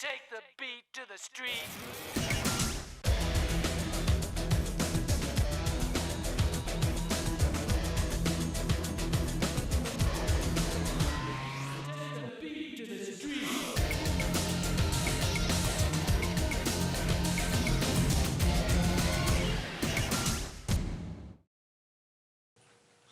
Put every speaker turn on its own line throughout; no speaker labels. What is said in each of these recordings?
Take the beat to the street.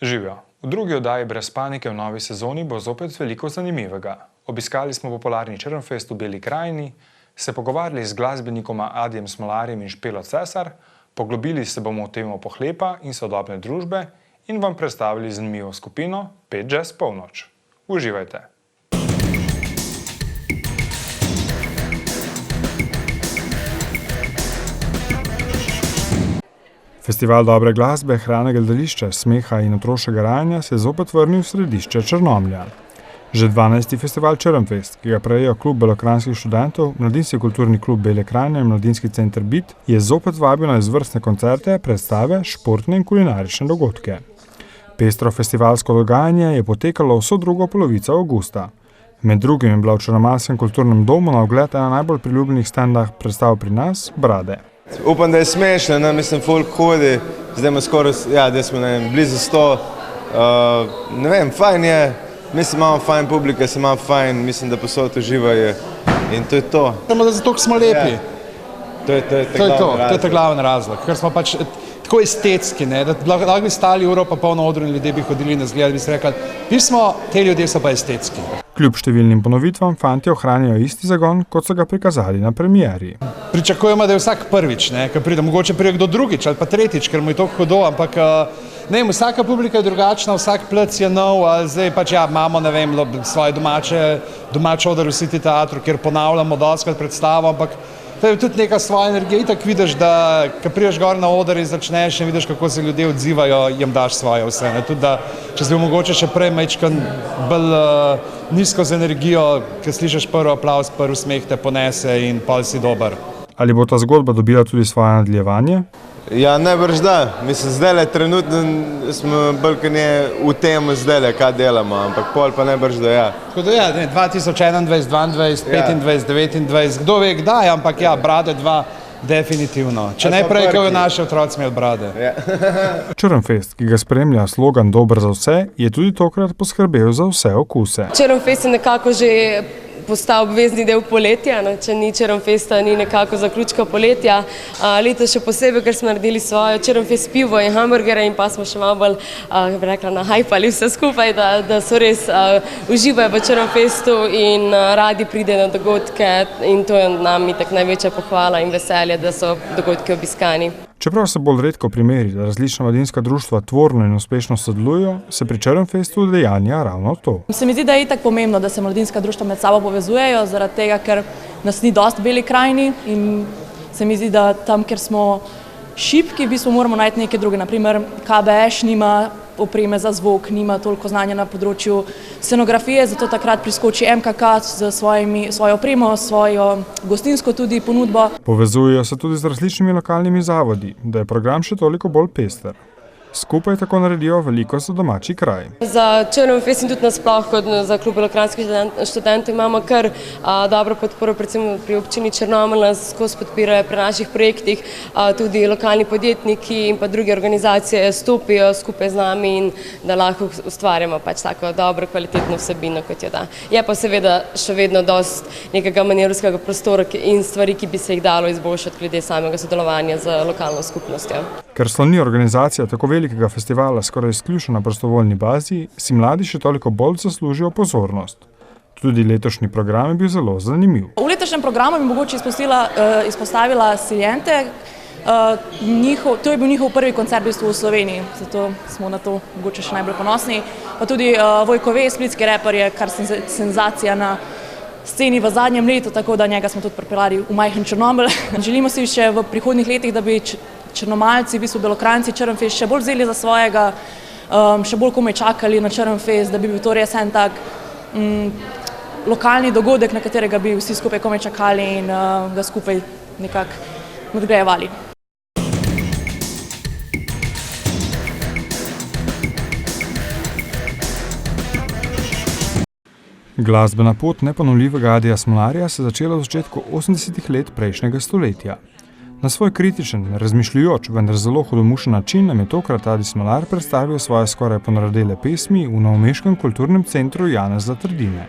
Živijo. V drugi oddaji Brez panike v novi sezoni bo zopet veliko zanimivega. Obiskali smo popularni Črnfest v Beli krajini, se pogovarjali z glasbenikoma Adijem Smolarjem in Špelo Cesar, poglobili se bomo v temo pohlepa in sodobne družbe in vam predstavili zanimivo skupino 5 Jazz Polnoč. Uživajte! Festival dobre glasbe, hrane, gledališča, smeha in otroškega rajanja se je zopet vrnil v središče Črnomlja. Že 12. festival Črnfest, ki ga prejejo klub belokranjskih študentov, mladinski kulturni klub Bele krajine in mladinski center BIT, je zopet vabil na izvrstne koncerte, predstave, športne in kulinarične dogodke. Pestro festivalsko dogajanje je potekalo vso drugo polovico avgusta. Med drugim je bila v Črnomaljskem kulturnem domu na ogled ena najbolj priljubljenih standah predstav pri nas, Brade.
Upam, da je smešno, ne? Mislim, folk hodi, zdaj smo skoraj, da smo blizu 100, ne vem, fajn je, mislim, imamo fajn publike, se imamo fajn, mislim, da posod uživajo in to je to.
Samo da zato smo lepi.
To je
ta glavni razlog, ker smo pač tako estetski, ne, da lahko bi stali uro pa polno odru in ljudje bi hodili na zgled, bi se rekli, te ljudje so pa estetski.
Kljub številnim ponovitvam, fantje ohranjajo isti zagon, kot so ga prikazali na premieri.
Pričakujemo, da je vsak prvič, ne, ker pride, mogoče pride kdo drugič ali pa tretjič, ker mu je to hudo, ampak ne vem, vsaka publika je drugačna, vsak plec je nov, zdaj pač imamo, ne vem, svoje domač oder v City teatru, kjer ponavljamo dostikrat predstavo, ampak to je tudi neka svoja energija, itak vidiš, da ko prideš gor na oder in začneš in vidiš, kako se ljudje odzivajo, jim daš svoje vse, ne, tudi da, če se bi mogoče še prej majčkan bolj nizko z energijo, ko slišiš prvi aplavz, prvi smeh te ponese in pol si dober.
Ali bo ta zgodba dobila tudi svoje nadaljevanje?
Ja, najbrž da. Mislim, zdajle trenutno smo bolj kot ne v tem zdajle, kaj delamo, ampak pol pa najbrž da ja.
Tako da ja, 2021, 2022, 2025, 2029, kdo ve kdaj, ampak ja, Brade 2 definitivno. Če ne prej, ko je naši otroci imeli Brade.
Ja.
Črnfest, ki ga spremlja slogan Dober za vse, je tudi tokrat poskrbel za vse okuse.
Črnfest je nekako že postal obvezni del poletja, no, če ni Črnfesta, ni nekako zaključka poletja. Letos še posebej, ker smo naredili svojo Črnfest pivo in hamburgere in pa smo še malo bolj, bi rekla, nahajpali vse skupaj, da so res uživajo v Črnfestu in radi pride na dogodke in to je nam itak največja pohvala in veselje, da so dogodki obiskani.
Čeprav se bolj redko primeri, da različna mladinska društva tvorno in uspešno sodelujo, se pri Črnfestu udejanja ravno to.
Se mi zdi, da je itak pomembno, da se mladinska društva med sabo povezujejo, zaradi tega, ker nas ni dosti v Beli krajini in se mi zdi, da tam, kjer smo šibki, v bistvu moramo najti neke druge. Naprimer, KBŠ nima opreme za zvok, nima toliko znanja na področju scenografije, zato takrat priskoči MKK z svojo opremo, svojo gostinsko tudi ponudbo.
Povezujejo se tudi z različnimi lokalnimi zavodi, da je program še toliko bolj pester. Skupaj tako naredijo veliko za domači kraj.
Za Črnfest in tudi nasploh kot za klub belokranjskih študentov imamo kar dobro podporo, predvsem pri občini Črnomelj nas skozi podpirajo pri naših projektih, tudi lokalni podjetniki in pa druge organizacije stopijo skupaj z nami in da lahko ustvarjamo pač tako dobro, kvalitetno vsebino, kot jo da. Je pa seveda še vedno dosti nekega manevrskega prostora in stvari, ki bi se jih dalo izboljšati glede samega sodelovanja z lokalno skupnostjo.
Ker sloni organizacija tako velikega festivala skoraj izključno na prostovoljni bazi, si mladi še toliko bolj zaslužijo pozornost. Tudi letošnji program je bil zelo zanimiv.
V letošnjem programu bi mogoče izpostavila Siljente. To je bil njihov prvi koncert v Sloveniji, zato smo na to mogoče še najbolj ponosni. Pa tudi Vojkove, splitski reper, je kar senzacija na sceni v zadnjem letu, tako da njega smo tudi pripeljali v majhen Črnomelj. Želimo si še v prihodnjih letih, da bi Črnomaljci, v bistvu Belokranjci, Črnfest še bolj vzeli za svojega, še bolj komaj čakali na Črnfest, da bi bil to res en tak lokalni dogodek, na katerega bi vsi skupaj komaj čakali in ga skupaj nekako nadgrajevali.
Glasbena pot neponovljivega Adija Smolarja se je začela v začetku 80-ih let prejšnjega stoletja. Na svoj kritičen, razmišljujoč, vendar zelo hudomušen način nam je tokrat Adi Smolar predstavil svoje skoraj ponarodele pesmi v novomeškem kulturnem centru Janeza Trdine.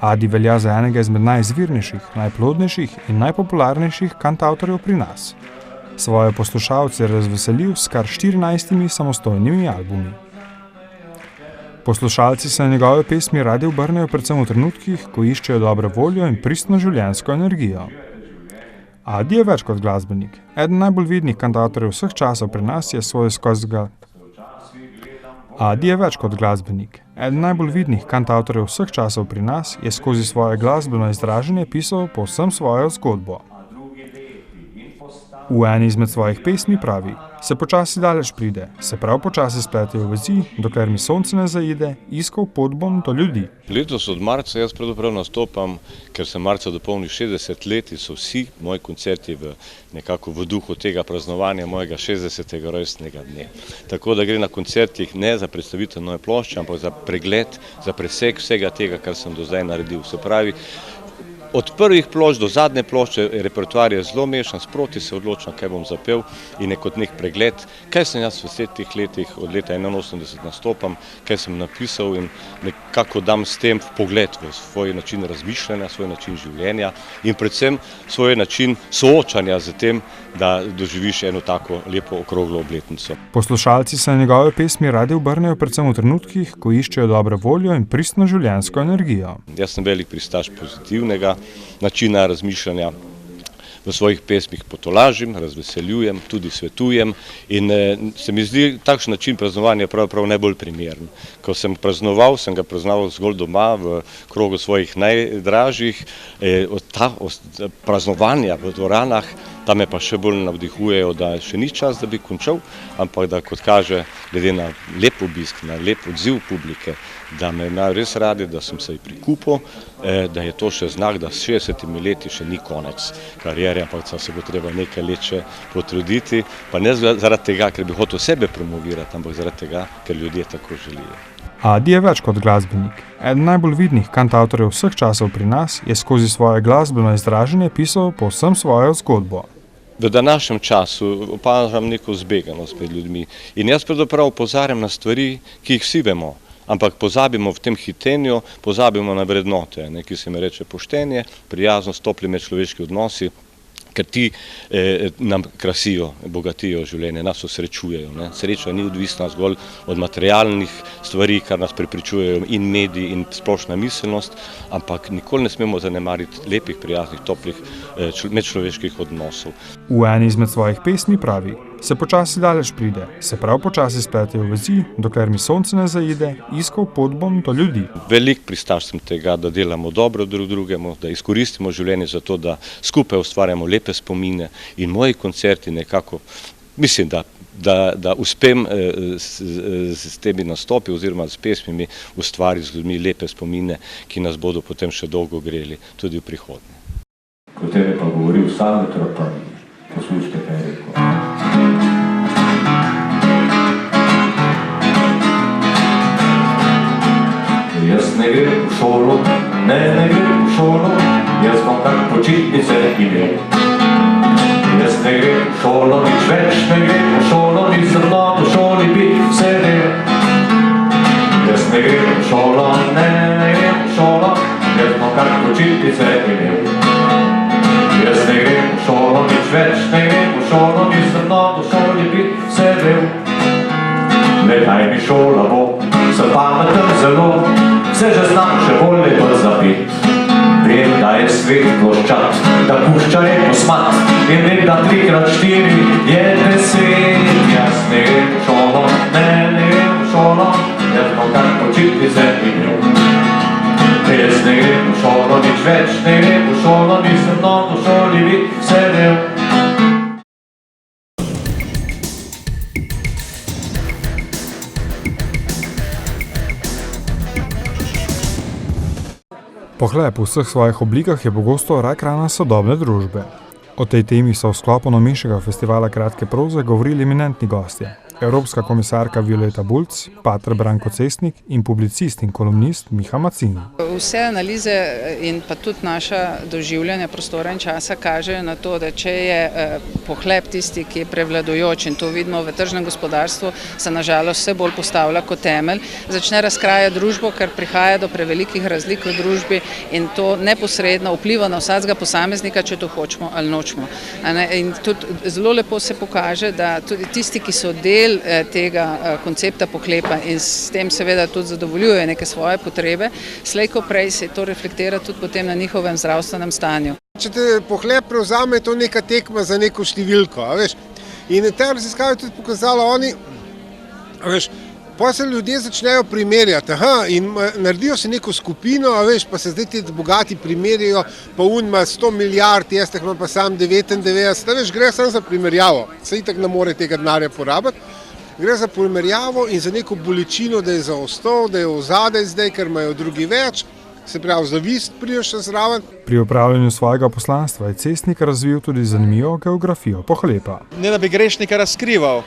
Adi velja za enega izmed najizvirnejših, najplodnejših in najpopularnejših kantavtorjev pri nas. Svoje poslušalce je razveselil s kar 14 samostojnimi albumi. Poslušalci se na njegove pesmi radi obrnejo predvsem v trenutkih, ko iščejo dobro voljo in pristno življenjsko energijo. Adi je več kot glasbenik. Eden najbolj vidnih kantavtorjev vseh časov pri nas je skozi svoje glasbeno izražanje pisal povsem svojo zgodbo. V eni izmed svojih pesmi pravi: "Se počasi daleč pride, se prav počasi spletejo vezi, dokler mi sonce ne zaide, iskal pot bom do ljudi."
Letos od marca jaz pravzaprav nastopam, ker sem marca dopolnil 60 let in so vsi moji koncerti nekako v duhu tega praznovanja mojega 60. rojstnega dne. Tako da gre na koncertih ne za predstavitev nove plošče, ampak za pregled, za presek vsega tega, kar sem do zdaj naredil. Se pravi, od prvih plošč do zadnje plošče repertoar je zelo mešan, sproti se odločam, kaj bom zapel in je kot nek pregled, kaj sem jaz v teh letih, od leta 81 nastopam, kaj sem napisal in nekako dam s tem vpogled v svoj način razmišljanja, svoj način življenja in predvsem svoj način soočanja z tem, da doživiš eno tako lepo okroglo obletnico.
Poslušalci se na njegove pesmi radi obrnejo predvsem v trenutkih, ko iščejo dobro voljo in pristno življenjsko energijo.
Jaz sem velik pristaš pozitivnega načina razmišljanja. V svojih pesmih potolažim, razveseljujem, tudi svetujem in se mi zdi takšen način praznovanja pravzaprav najbolj primeren. Ko sem praznoval, sem ga praznoval zgolj doma v krogu svojih najdražjih. Praznovanja v dvoranah, tam me pa še bolj navdihujejo, da še ni čas, da bi končal, ampak da, kot kaže, glede na lep obisk, na lep odziv publike, da me imajo res radi, da sem se prikupil, da je to še znak, da s 60 leti še ni konec kariere, ampak se bo treba nekaj let še potruditi, pa ne zaradi tega, ker bi hotel sebe promovirati, ampak zaradi tega, ker ljudje tako želijo.
Adi je več kot glasbenik. Eden najbolj vidnih kantavtorjev vseh časov pri nas je skozi svoje glasbeno izražanje pisal povsem svojo zgodbo.
V današnjem času opažam neko zbeganost med ljudmi in jaz pravzaprav opozarjam na stvari, ki jih vsi vemo, ampak pozabimo v tem hitenju, pozabimo na vrednote, ki se mi reče poštenje, prijaznost, topli medčloveški odnosi, ker ti nam krasijo, bogatijo življenje, nas osrečujejo. Sreča ni odvisna zgolj od materialnih stvari, kar nas prepričujejo in mediji in splošna miselnost, ampak nikoli ne smemo zanemariti lepih, prijaznih, toplih medčloveških odnosov.
V eni izmed svojih pesmi pravi: "Se počasi daleč pride, se prav počasi spletejo vezi, dokler mi sonce ne zaide, iskal pot bom do ljudi."
Velik pristaš sem tega, da delamo dobro drug drugemu, da izkoristimo življenje za to, da skupaj ustvarjamo lepe spomine in moji koncerti nekako, mislim, da uspem s temi nastopi oziroma s pesmimi ustvariti z ljudmi lepe spomine, ki nas bodo potem še dolgo greli, tudi v prihodnje.
O tem je pa govoril sam Metropolij. Poslušajte, kaj je rekel. Jaz ne grem v šolo, ne grem v šolo, jaz bom kak počitnice imel. Jaz ne grem v šolo, nič več ne grem v šolo, nisem v šoli bi sedel. Jaz ne grem v šolo, ne grem v šolo, jaz bom kak počitnice imel. Jaz ne grem v šolo, nič več ne grem v šolo, nisem v šoli bi sedel. Ne daj mi šola bo, sem pameten zelo, vse že znam še bolje kot zapet. Vem, da je svet ploščat, da pušča je posmat in vem, da 3x4 je 10. Jaz ne grem v šolo, ne grem v šolo, jaz bom kak počitnice imel. Jaz ne grem v šolo, nič več ne grem v šolo, nisem v šoli bi sedel.
Pohlep v vseh svojih oblikah je pogosto rak rana sodobne družbe. O tej temi so v sklopu novomeškega festivala kratke proze govorili eminentni gostje. evropska komisarka Violeta Bulc, pater Branko Cestnik in publicist in kolumnist Miha Macin.
Vse analize in pa tudi naša doživljanja prostora in časa kažejo na to, da če je pohlep tisti, ki je prevladujoč, in to vidimo v tržnem gospodarstvu, se nažalost vse bolj postavlja kot temelj, začne razkrajati družbo, ker prihaja do prevelikih razlik v družbi in to neposredno vpliva na vsakega posameznika, če to hočemo ali nočemo. In tudi zelo lepo se pokaže, da tudi tisti, ki so del tega koncepta pohlepa in s tem seveda tudi zadovoljujejo neke svoje potrebe, slej ko prej se to reflektira tudi potem na njihovem zdravstvenem stanju.
Če te pohlep prevzame, je to neka tekma za neko številko, a veš. In ta raziskava je tudi pokazala oni, a veš, pa se ljudje začnejo primerjati, in naredijo se neko skupino, a veš, pa se zdaj ti bogati primerjajo, pa ima 100 milijard, jaz imam pa sam 99, a veš, gre samo za primerjavo, se itak ne more tega denarja porabiti, gre za primerjavo in za neko bolečino, da je zaostal, da je ozadej zdaj, ker imajo drugi več, se pravi zavist pride še zraven.
Pri upravljanju svojega poslanstva je Cestnik razvil tudi zanimivo geografijo pohlepa.
Ne da bi grešnika razkrival.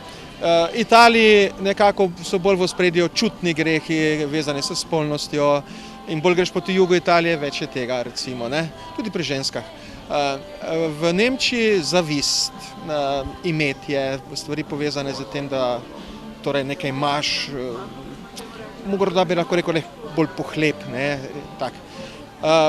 Italiji nekako so bolj v ospredju čutni grehi, vezani s spolnostjo, in bolj greš proti jugu Italije, več je tega, recimo, ne? Tudi pri ženskah. V Nemčiji zavist, imetje, stvari povezane z tem, da torej nekaj imaš, morda bi lahko rekel bolj pohlep, ne, tak.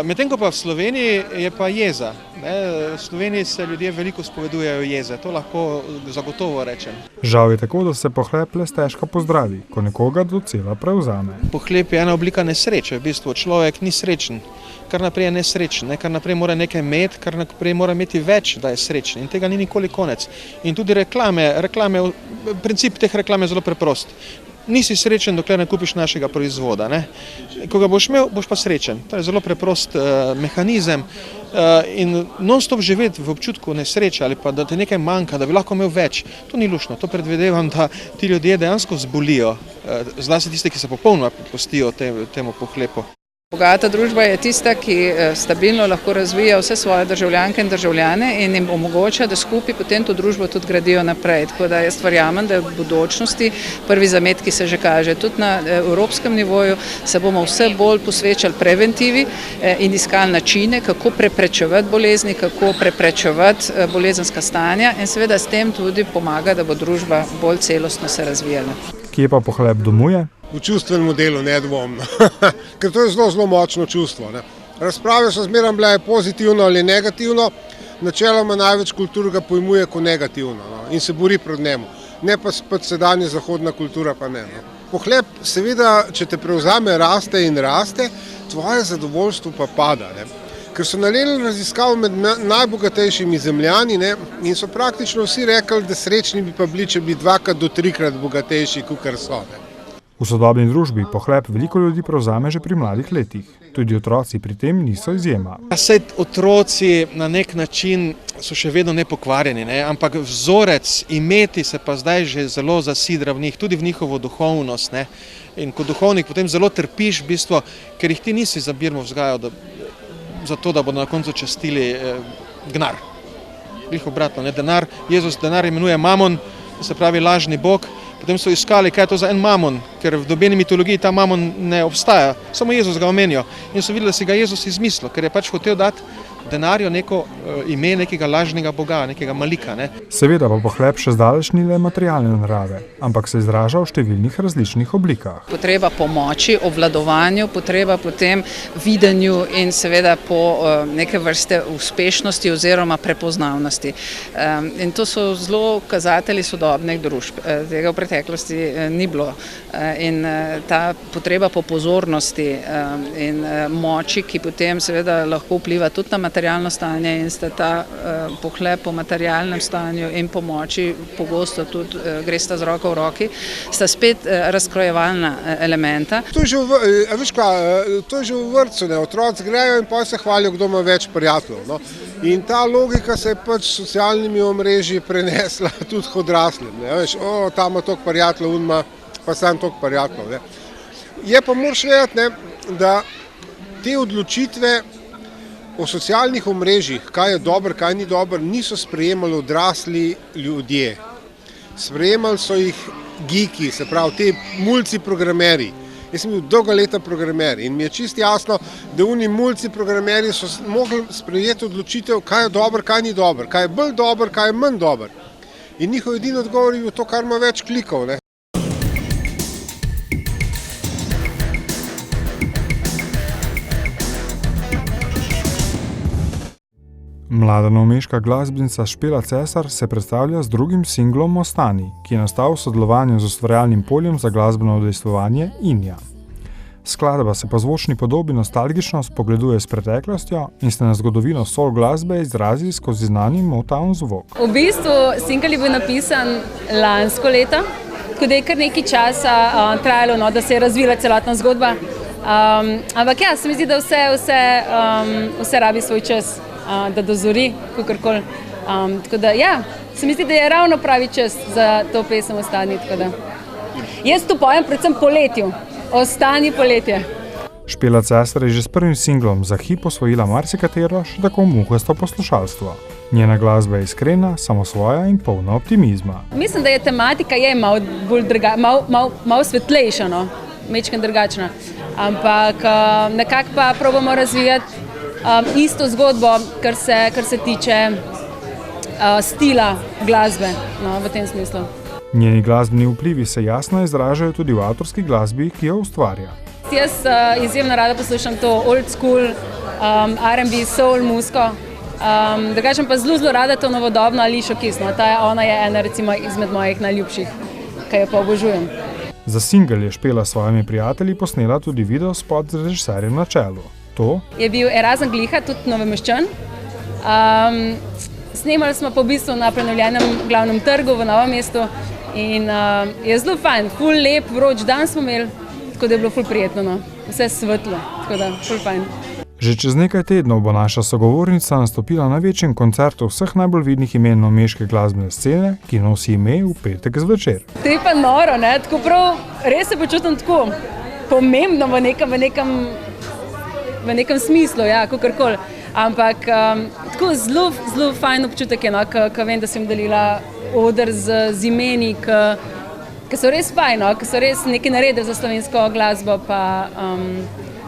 Medtem ko pa v Sloveniji je pa jeza. V Sloveniji se ljudje veliko spovedujejo jeze, to lahko zagotovo rečem.
Žal je tako, da se pohlep le stežka pozdravi, ko nekoga docela prevzame.
Pohlep je ena oblika nesreče, v bistvu človek ni srečen, kar naprej je nesrečen, kar naprej mora nekaj imeti, kar naprej mora imeti več, da je srečen in tega ni nikoli konec. In tudi reklame, princip teh reklam je zelo preprost. Nisi srečen, dokler ne kupiš našega proizvoda, ne? Ko ga boš imel, boš pa srečen. To je zelo preprost mehanizem in non-stop živeti v občutku nesreče ali pa da ti nekaj manjka, da bi lahko imel več. To ni luštno, to predvidevam, da ti ljudje dejansko zbolijo, zlasti tiste, ki se popolnoma prepustijo temu pohlepu.
Bogata družba je tista, ki stabilno lahko razvija vse svoje državljanke in državljane in jim omogoča, da skupaj potem to družbo tudi gradijo naprej. Tako da jaz verjamem, da v budućnosti prvi zametki se že kaže. Tudi na evropskem nivoju se bomo vse bolj posvečali preventivi in iskali načine, kako preprečevati bolezni, kako preprečevati bolezenska stanja in seveda s tem tudi pomaga, da bo družba bolj celostno se razvijala.
Kje pa pohlep domuje?
V čustvenem delu, nedvomno, ker to je zelo, zelo močno čustvo. Ne. Razprave so zmeraj bile pozitivno ali negativno, načeloma največ kultur ga pojmuje kot negativno, no, in se bori proti njemu, ne pa sedanja zahodna kultura pa ne. No. Pohlep seveda, če te prevzame, raste in raste, tvoje zadovoljstvo pa pada. Ne. Ker so naredili raziskavo med najbogatejšimi zemljani, ne, in so praktično vsi rekli, da srečni bi pa bili, če bi 2 do 3 bogatejši, kakor so. Ne.
V sodobni družbi pohlep veliko ljudi prevzame že pri mladih letih. Tudi otroci pri tem niso izjema.
Saj otroci na nek način so še vedno nepokvarjeni, ne? Ampak vzorec imeti se pa zdaj že zelo zasidra v njih, tudi v njihovo duhovnost. Ne? In kot duhovnik potem zelo trpiš, v bistvu, ker jih ti nisi za birmo vzgajal, zato da bodo na koncu častili gnar. Glih obratno, ne? Jezus denar imenuje mamon, se pravi lažni bog. Potem so iskali, kaj je to za en mamon, ker v dobeni mitologiji ta mamon ne obstaja, samo Jezus ga omenijo. In so videli, da si ga Jezus izmislil, ker je pač hotel dati denarju neko ime nekega lažnega boga, nekega malika. Ne.
Seveda pa pohlep še zdaleč ni le materialne narave, ampak se izraža v številnih različnih oblikah.
Potreba pomoči, obvladovanju, potreba potem videnju in seveda po neke vrste uspešnosti oziroma prepoznavnosti. In to so zelo kazatelji sodobnih družb. Tega v preteklosti ni bilo. In ta potreba po pozornosti in moči, ki potem seveda lahko vpliva tudi na materialno stanje in sta ta pohlep po materialnem stanju in pomoči pogosto tudi gresta z roko v roki, sta spet razkrojevalna elementa.
To je že v vrtcu, ne, otroci grejo in potem se hvalijo, kdo ima več prijateljev. No. In ta logika se je pač s socialnimi omrežji prenesla tudi k odraslim. Veš, ta ima toliko prijateljev, ima pa sam toliko prijateljev. Je pa moraš vedeti, da te odločitve o socialnih omrežjih, kaj je dobro, kaj ni dobro, niso sprejemali odrasli ljudje. Sprejemali so jih geeki, se pravi ti mulci programeri. Jaz sem bil dolga leta programer in mi je čisto jasno, da oni mulci programeri so mogli sprejeti odločitev, kaj je dobro, kaj ni dobro, kaj je bolj dobro, kaj je manj dobro. In njihov edini odgovor je bil to, kar ima več klikov. Ne?
Mlada novomeška glasbenica Špela Cesar se predstavlja z drugim singlom Ostani, ki je nastal v sodelovanju z ustvarjalnim poljem za glasbeno udejstvovanje Inja. Skladba se po zvočni podobi nostalgično spogleduje s preteklostjo in se na zgodovino soul glasbe izrazi skozi znani Motown zvok.
V bistvu single je bil napisan lansko leto, tako da je kar nekaj časa trajalo, no, da se je razvila celotna zgodba. Ampak ja, se mi zdi, da vse rabi svoj čas, da dozori, kakorkoli. Tako da ja, se mi zdi, da je ravno pravi čas za to pesem Ostani. Jaz to pojem predvsem poletju. Ostani poletje.
Špela Cesar je že s prvim singlom za hip osvojila marsikatero, še tako muhasto poslušalstvo. Njena glasba je iskrena, samosvoja in polna optimizma.
Mislim, da je tematika malo svetlejša, no? Mečken drugačna. Ampak nekako pa probamo razvijati isto zgodbo, kar se tiče stila glasbe, no, v tem smislu.
Njeni glasbeni vplivi se jasno izražajo tudi v avtorski glasbi, ki jo ustvarja.
Jaz izjemno rada poslušam to old school, R&B, soul, muziko. Drugačem pa zelo rada to novodobno Ališo Keys. Ona je ena recimo izmed mojih najljubših, ki jo pa obožujem.
Za singel je Špela s svojimi prijatelji posnela tudi videospot z režiserjem na čelu. To
je bil Erazem Gliha, tudi Novomeščan. Snemali smo pa v bistvu na prenovljenem glavnem trgu v Novem mestu in je zelo fajn, ful lep, vroč dan smo imeli, tako da je bilo ful prijetno, no. Vse svetlo, tako da ful fajn.
Že čez nekaj tednov bo naša sogovornica nastopila na večjem koncertu vseh najbolj vidnih imen novomeške glasbene scene, ki nosi ime v petek zvečer.
To je pa noro, ne, tako prav, res se počutim tako pomembno v nekem smislu, ja, kakorkoli. Ampak tako zelo fajn občutek je, no, ko vem, da sem delila oder z imeni, ki so res fajn, no, ki so res nekaj naredili za slovensko glasbo, pa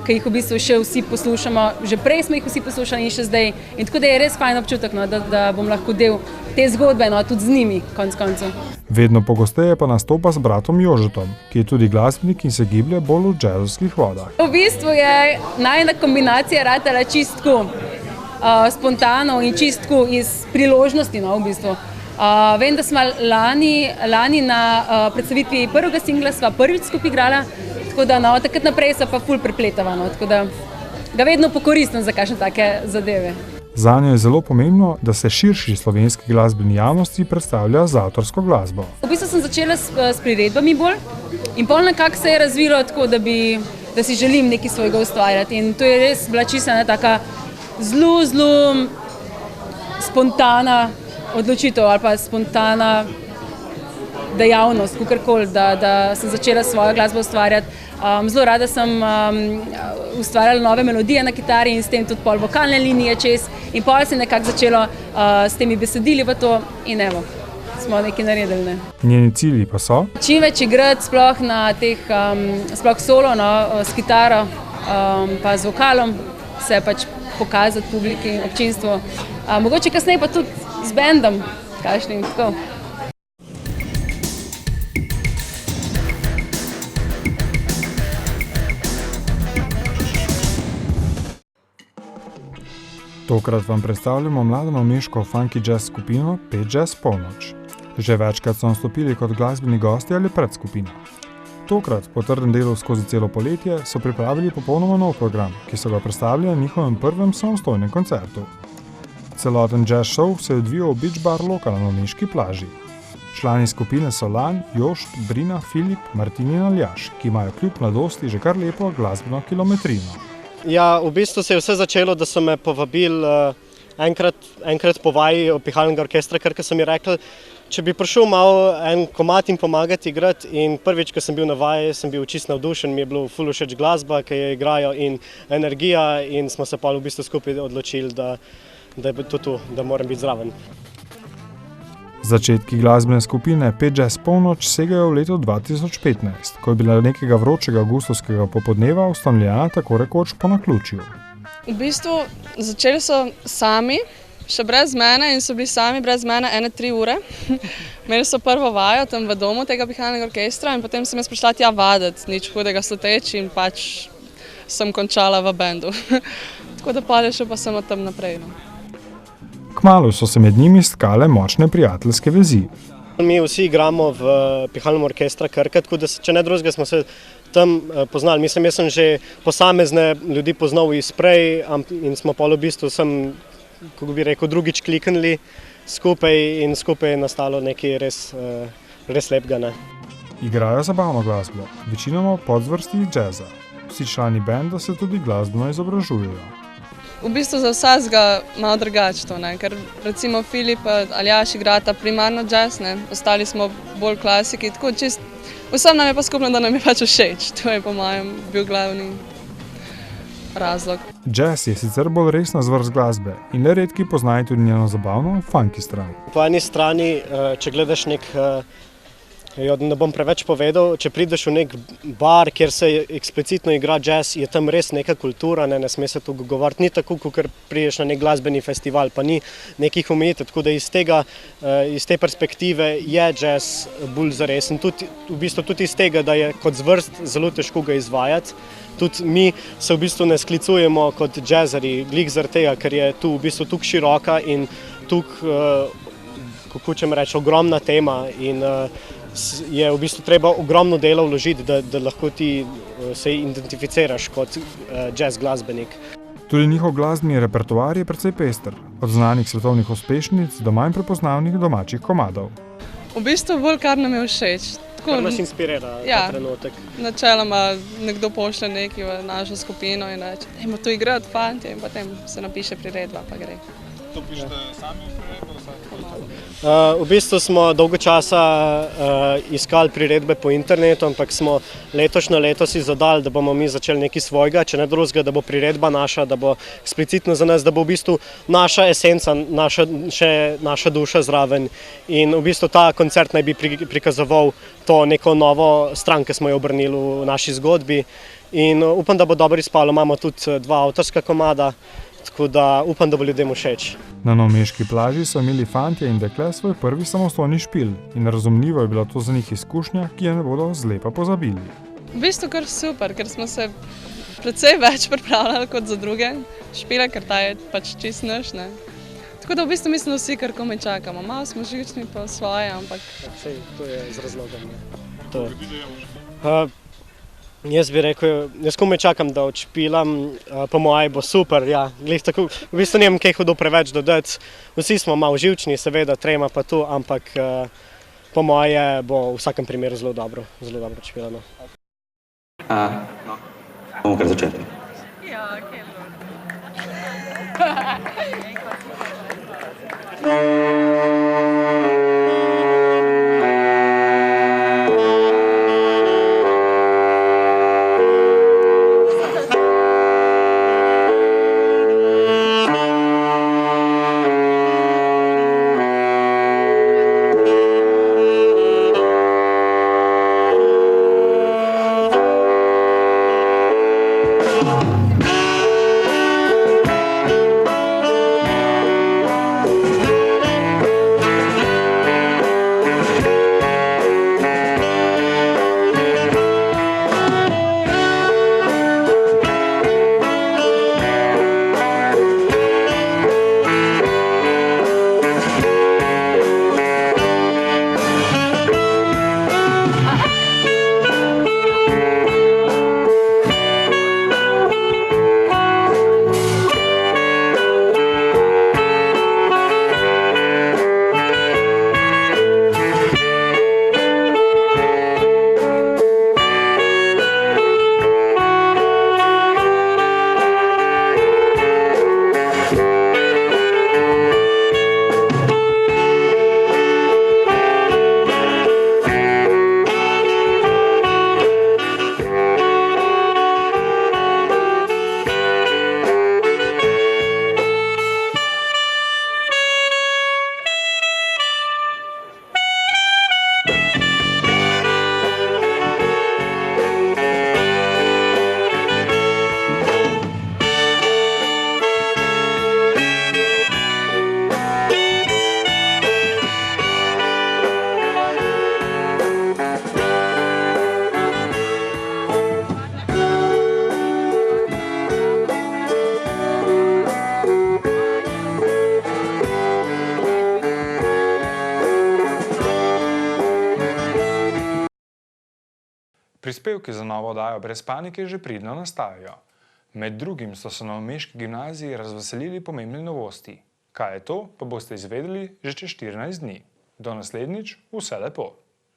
ki jih v bistvu še vsi poslušamo. Že prej smo jih vsi poslušali in še zdaj. In tako da je res fajn občutek, no, da bom lahko del te zgodbe, no, tudi z njimi, konec koncev.
Vedno pogosteje pa nastopa s bratom Jožetom, ki je tudi glasbenik in se giblje bolj v džezovskih vodah.
V bistvu je najina kombinacija ratala čistko spontano in čistko iz priložnosti, no, v bistvu. Vem, da smo lani na predstavitvi prvega singla sva prvič skupaj igrala, tako da no, takrat naprej se pa ful prepletava, no, tako da ga vedno pokoristim za kakšne take zadeve.
Zanjo je zelo pomembno, da se širši slovenski glasbeni javnosti predstavlja z avtorsko glasbo.
V bistvu sem začela s priredbami bolj in pol nekako se je razvilo tako, da si želim nekaj svojega ustvarjati in to je res bila čisto ena taka zelo spontana odločitev ali pa spontana dejavnost, kakorkoli, da sem začela svojo glasbo ustvarjati. Zelo rada sem ustvarjala nove melodije na kitari in s tem tudi pol vokalne linije čez in pol se je nekako začelo s temi besedili v to in evo, smo nekaj naredili. Ne.
Njeni cilji pa so?
Čim več igrati sploh na teh, sploh solo, no, s kitaro pa z vokalom, se pač pokazati publiki, občinstvu. Mogoče kasneje pa tudi z bendom, kakšnim, tako.
Tokrat vam predstavljamo mlado novomeško funky jazz skupino Pet Jazz Polnoč. Že večkrat so nastopili kot glasbeni gosti ali predskupina. Tokrat, po trdem delu skozi celo poletje, so pripravili popolnoma nov program, ki so ga predstavili na njihovem prvem samostojnem koncertu. Celoten jazz show se je odvijal v Beach Bar Loka na novomeški plaži. Člani skupine so Lan, Jošt, Brina, Filip, Martin in Aljaž, ki imajo kljub mladosti že kar lepo glasbeno kilometrino.
Ja, v bistvu se je vse začelo, da so me povabili enkrat po vaji pihalnega orkestra, ker so mi rekli, če bi prišel malo en komad in pomagati igrati in prvič, ko sem bil na vaji, sem bil čisto navdušen, mi je bilo ful všeč glasba, ki jo igrajo in energija in smo se pa v bistvu skupaj odločili, da je to, da moram biti zraven.
Začetki glasbene skupine Pet Jazz Polnoč segajo v leto 2015, ko je bila nekega vročega avgustovskega popodneva ustanovljena tako rekoč po naključju.
V bistvu začeli so sami, še brez mene in so bili sami brez mene 1-3 ure. Imeli so prvo vajo tam v domu tega pihalnega orkestra in potem sem jaz prišla tja vaditi, nič hudega sluteč in pač sem končala v bendu. Tako da še pa sem od tam naprej. No.
Kmalu so se med njimi stkale močne prijateljske vezi.
Mi vsi igramo v pihalnem orkestra Krka, tako da če ne drugega smo se tam poznali. Mislim, jaz sem že posamezne ljudi poznal iz prej in smo pol v bistvu kako bi rekel, drugič kliknili skupaj in skupaj je nastalo nekaj res lepega. Ne?
Igrajo zabavno glasbo, večinoma podzvrsti jazza. Vsi člani benda se tudi glasbeno izobražujejo.
V bistvu za vsakega malo drugače, ker recimo Filip in Aljaž igrata primarno jazz, ostali smo bolj klasiki, tako čist, vsem nam je pa skupno, da nam je pač všeč, to je po mojem bil glavni razlog.
Jazz je sicer bolj resna zvrst glasbe in le redki poznajo tudi njeno zabavno, funky stran.
Po eni strani, če gledaš ne bom preveč povedal, če prideš v nek bar, kjer se eksplicitno igra jazz, je tam res neka kultura, ne sme se tu govoriti, ni tako, kot prideš na nek glasbeni festival, pa ni nekih omejitev, tako da iz te perspektive je jazz bolj zares in v bistvu tudi iz tega, da je kot zvrst zelo težko ga izvajati. Tudi mi se v bistvu ne sklicujemo kot jazzeri, glih zaradi tega, ker je tu v bistvu tukaj široka in tukaj, kako čem reči, ogromna tema in je v bistvu treba ogromno dela vložiti, da lahko ti se identificiraš kot jazz glasbenik.
Tudi njihov glasbeni repertoar je precej pester, od znanih svetovnih uspešnic do manj prepoznavnih domačih komadov.
V bistvu bolj kar nam je všeč.
Kar nas inspirira ta trenutek.
Načeloma nekdo pošlje nekaj v našo skupino in reče, dajmo tu igrati fantje in potem se napiše priredba, pa gre.
To pišete sami priredbo?
V bistvu smo dolgo časa iskali priredbe po internetu, ampak smo letošnje leto si zadali, da bomo mi začeli nekaj svojega, če ne drugega, da bo priredba naša, da bo eksplicitno za nas, da bo v bistvu naša esenca, naša duša zraven. In v bistvu ta koncert naj bi prikazoval to neko novo stran, ki smo jo obrnili v naši zgodbi. In upam, da bo dobro izpalo. Imamo tudi 2 avtorska komada, tako da upam, da bo ljudem všeč.
Na novomeški plaži so imeli fantje in dekle svoj prvi samostojni špil in razumljivo je bila to za njih izkušnja, ki je ne bodo zlepa pozabili.
V bistvu kar super, ker smo se precej več pripravljali kot za druge špile, ker ta je pač čist naš. Tako da v bistvu mislim, da vsi kar komaj čakamo. Malo smo živčni pa svoje, ampak...
To je z razlogom. Jaz bi rekel, jaz komaj čakam, da odšpilam, po moje bo super, ja. V bistvu nimam kaj hudo preveč dodati. Vsi smo malo živčni, seveda, trema pa tu, ampak po moje bo v vsakem primeru zelo dobro odšpilano.
Bomo kar začeli.
Ja, okej.
Prispevki za novo oddajo Brez panike že pridno nastajajo. Med drugim so se na novomeški gimnaziji razveselili pomembne novosti. Kaj je to, pa boste izvedeli že čez 14 dni. Do naslednjič, vse lepo!